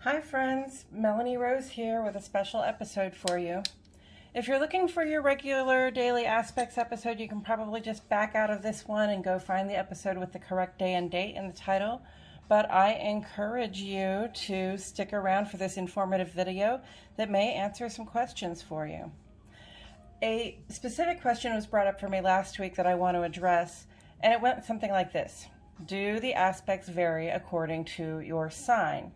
Hi friends, Melanie Rose here with a special episode for you. If you're looking for your regular daily aspects episode, you can probably just back out of this one and go find the episode with the correct day and date in the title. But I encourage you to stick around for this informative video that may answer some questions for you. A specific question was brought up for me last week that I want to address, and it went something like this. Do the aspects vary according to your sign?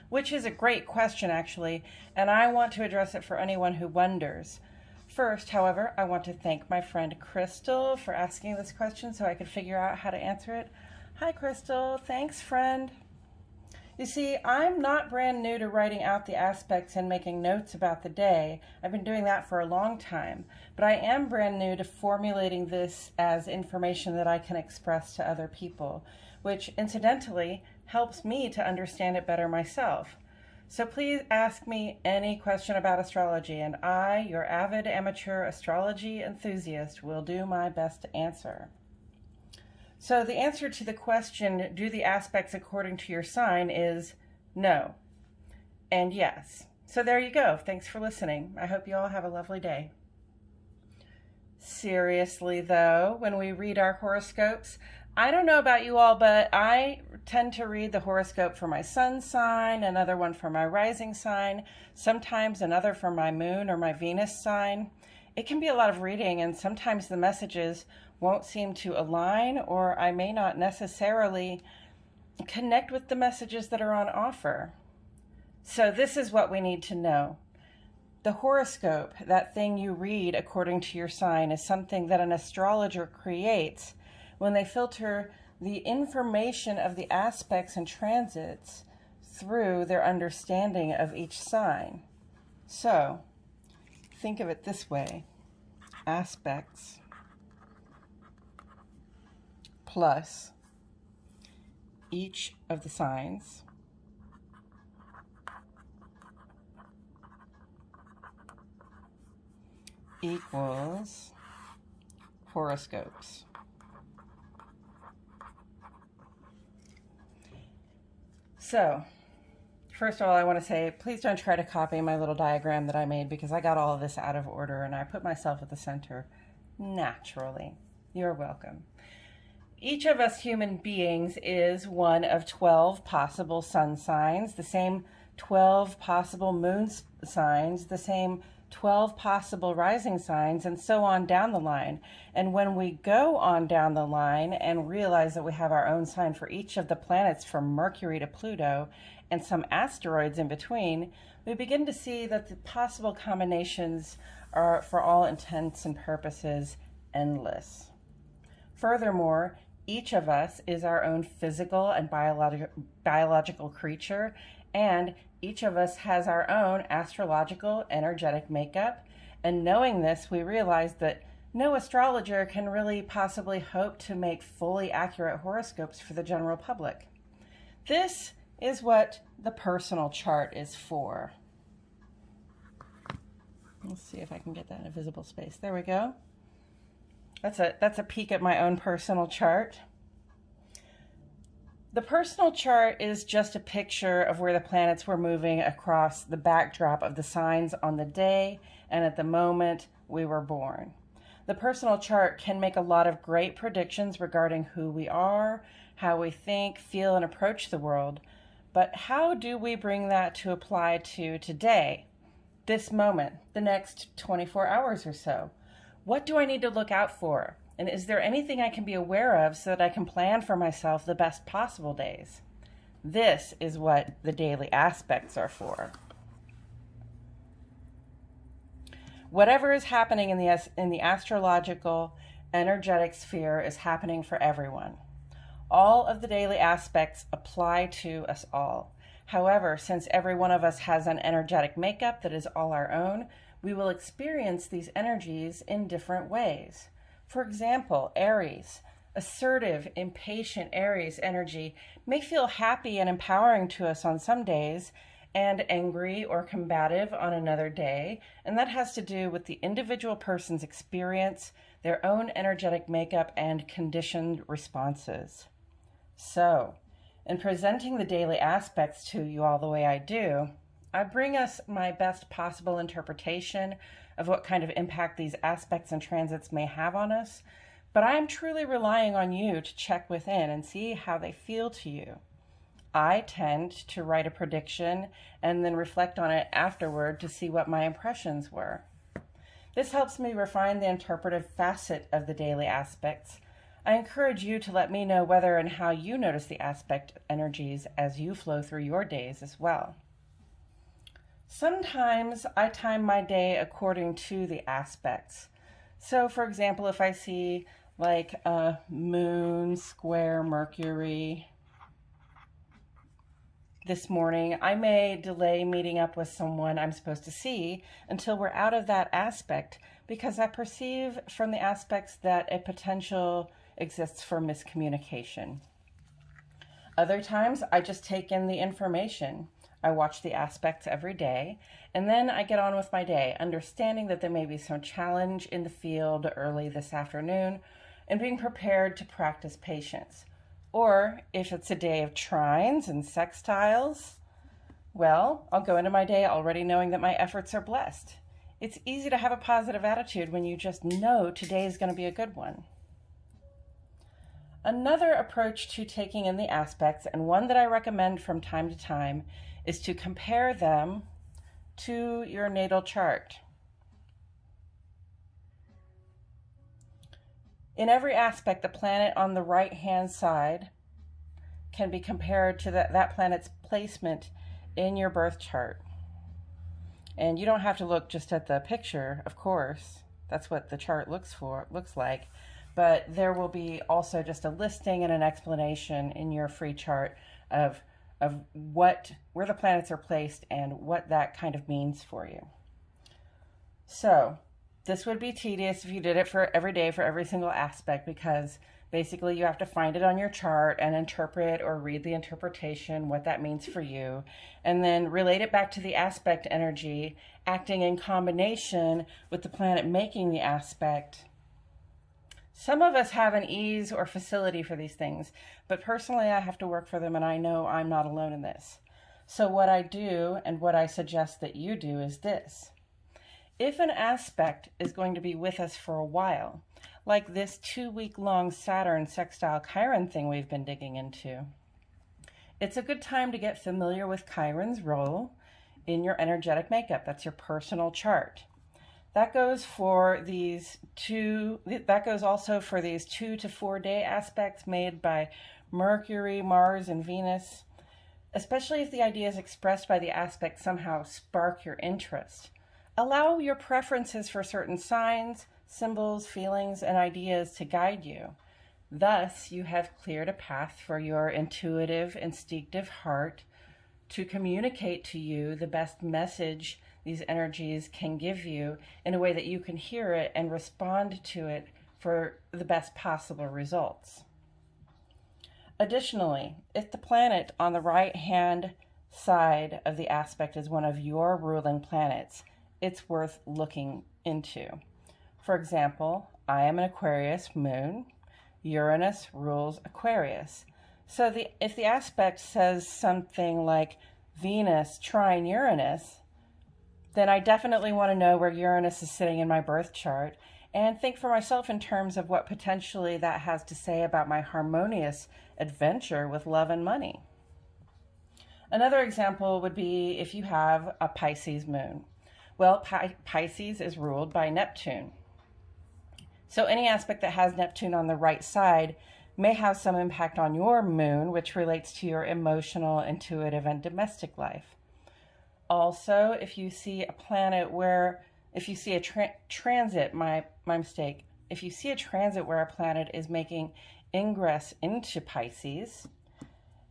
Which is a great question, actually, and I want to address it for anyone who wonders. First, however, I want to thank my friend Crystal for asking this question so I could figure out how to answer it. Hi, Crystal. Thanks, friend. You see, I'm not brand new to writing out the aspects and making notes about the day. I've been doing that for a long time, but I am brand new to formulating this as information that I can express to other people, which incidentally helps me to understand it better myself. So please ask me any question about astrology, and I, your avid amateur astrology enthusiast, will do my best to answer. So the answer to the question, do the aspects according to your sign, is no and yes. So there you go. Thanks for listening. I hope you all have a lovely day. Seriously though, when we read our horoscopes, I don't know about you all, but I tend to read the horoscope for my sun sign, another one for my rising sign, sometimes another for my moon or my Venus sign. It can be a lot of reading, and sometimes the messages won't seem to align, or I may not necessarily connect with the messages that are on offer. So this is what we need to know. The horoscope, that thing you read according to your sign, is something that an astrologer creates when they filter the information of the aspects and transits through their understanding of each sign. So, think of it this way. Aspects plus each of the signs equals horoscopes. So, first of all, I want to say, please don't try to copy my little diagram that I made because I got all of this out of order and I put myself at the center naturally. You're welcome. Each of us human beings is one of 12 possible sun signs, the same 12 possible moon signs, the same 12 possible rising signs, and so on down the line. And when we go on down the line and realize that we have our own sign for each of the planets from Mercury to Pluto and some asteroids in between, we begin to see that the possible combinations are, for all intents and purposes, endless. Furthermore, each of us is our own physical and biological creature, and each of us has our own astrological energetic makeup. And knowing this, we realize that no astrologer can really possibly hope to make fully accurate horoscopes for the general public. This is what the personal chart is for. Let's see if I can get that in a visible space. There we go. That's a peek at my own personal chart. The personal chart is just a picture of where the planets were moving across the backdrop of the signs on the day and at the moment we were born. The personal chart can make a lot of great predictions regarding who we are, how we think, feel, and approach the world. But how do we bring that to apply to today, this moment, the next 24 hours or so? What do I need to look out for? And is there anything I can be aware of so that I can plan for myself the best possible days? This is what the daily aspects are for. Whatever is happening in the astrological energetic sphere is happening for everyone. All of the daily aspects apply to us all. However, since every one of us has an energetic makeup that is all our own, we will experience these energies in different ways. For example, Aries, assertive, impatient Aries energy may feel happy and empowering to us on some days and angry or combative on another day, and that has to do with the individual person's experience, their own energetic makeup, and conditioned responses. So, In presenting the daily aspects to you all the way I do, I bring us my best possible interpretation of what kind of impact these aspects and transits may have on us, but I am truly relying on you to check within and see how they feel to you. I tend to write a prediction and then reflect on it afterward to see what my impressions were. This helps me refine the interpretive facet of the daily aspects. I encourage you to let me know whether and how you notice the aspect energies as you flow through your days as well. Sometimes I time my day according to the aspects. So, for example, if I see like a moon square Mercury this morning, I may delay meeting up with someone I'm supposed to see until we're out of that aspect, because I perceive from the aspects that a potential exists for miscommunication. Other times, I just take in the information. I watch the aspects every day, and then I get on with my day, understanding that there may be some challenge in the field early this afternoon, and being prepared to practice patience. Or if it's a day of trines and sextiles, well, I'll go into my day already knowing that my efforts are blessed. It's easy to have a positive attitude when you just know today is going to be a good one. Another approach to taking in the aspects, and one that I recommend from time to time, is to compare them to your natal chart. In every aspect, the planet on the right-hand side can be compared to that planet's placement in your birth chart. And you don't have to look just at the picture, of course. That's what the chart looks like. But there will be also just a listing and an explanation in your free chart of where the planets are placed and what that kind of means for you. So this would be tedious if you did it for every day for every single aspect, because basically you have to find it on your chart and interpret or read the interpretation, what that means for you, and then relate it back to the aspect energy acting in combination with the planet making the aspect. Some of us have an ease or facility for these things, but personally I have to work for them, and I know I'm not alone in this. So what I do, and what I suggest that you do, is this. If an aspect is going to be with us for a while, like this 2-week-long Saturn sextile Chiron thing we've been digging into, it's a good time to get familiar with Chiron's role in your energetic makeup. That's your personal chart. That goes also for these 2 to 4 day aspects made by Mercury, Mars, and Venus, especially if the ideas expressed by the aspect somehow spark your interest. Allow your preferences for certain signs, symbols, feelings, and ideas to guide you. Thus, you have cleared a path for your intuitive, instinctive heart to communicate to you the best message these energies can give you in a way that you can hear it and respond to it for the best possible results. Additionally, if the planet on the right-hand side of the aspect is one of your ruling planets, it's worth looking into. For example, I am an Aquarius moon. Uranus rules Aquarius. So if the aspect says something like Venus trine Uranus, then I definitely want to know where Uranus is sitting in my birth chart, and think for myself in terms of what potentially that has to say about my harmonious adventure with love and money. Another example would be if you have a Pisces moon. Well, Pisces is ruled by Neptune. So any aspect that has Neptune on the right side may have some impact on your moon, which relates to your emotional, intuitive, and domestic life. Also, if you see a planet if you see a transit where a planet is making ingress into Pisces,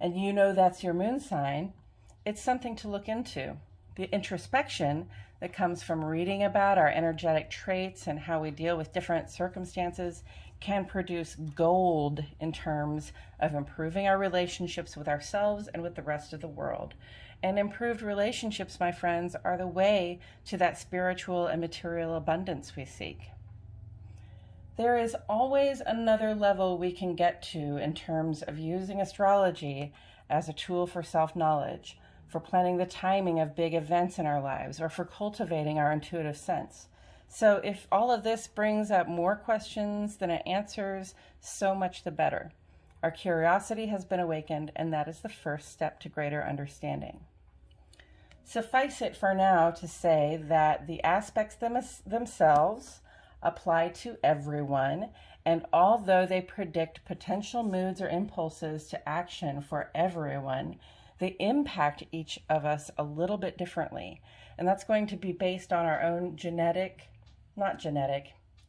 and you know that's your moon sign, it's something to look into. The introspection that comes from reading about our energetic traits and how we deal with different circumstances can produce gold in terms of improving our relationships with ourselves and with the rest of the world. And improved relationships, my friends, are the way to that spiritual and material abundance we seek. There is always another level we can get to in terms of using astrology as a tool for self-knowledge, for planning the timing of big events in our lives, or for cultivating our intuitive sense. So if all of this brings up more questions than it answers, so much the better. Our curiosity has been awakened, and that is the first step to greater understanding. Suffice it for now to say that the aspects themselves apply to everyone, and although they predict potential moods or impulses to action for everyone, they impact each of us a little bit differently. And that's going to be based on our own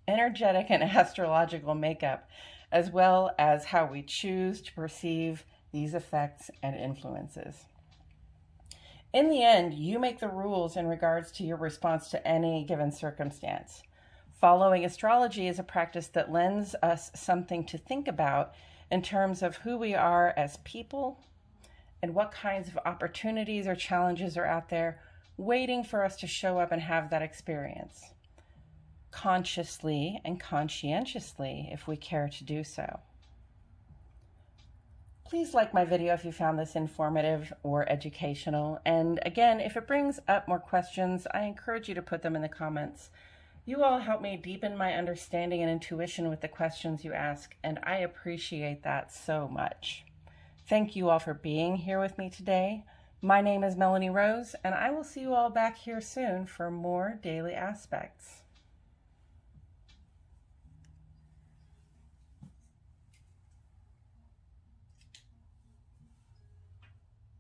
energetic and astrological makeup, as well as how we choose to perceive these effects and influences. In the end, you make the rules in regards to your response to any given circumstance. Following astrology is a practice that lends us something to think about in terms of who we are as people and what kinds of opportunities or challenges are out there waiting for us to show up and have that experience, consciously and conscientiously if we care to do so. Please like my video if you found this informative or educational. And again, if it brings up more questions, I encourage you to put them in the comments. You all help me deepen my understanding and intuition with the questions you ask, and I appreciate that so much. Thank you all for being here with me today. My name is Melanie Rose, and I will see you all back here soon for more daily aspects.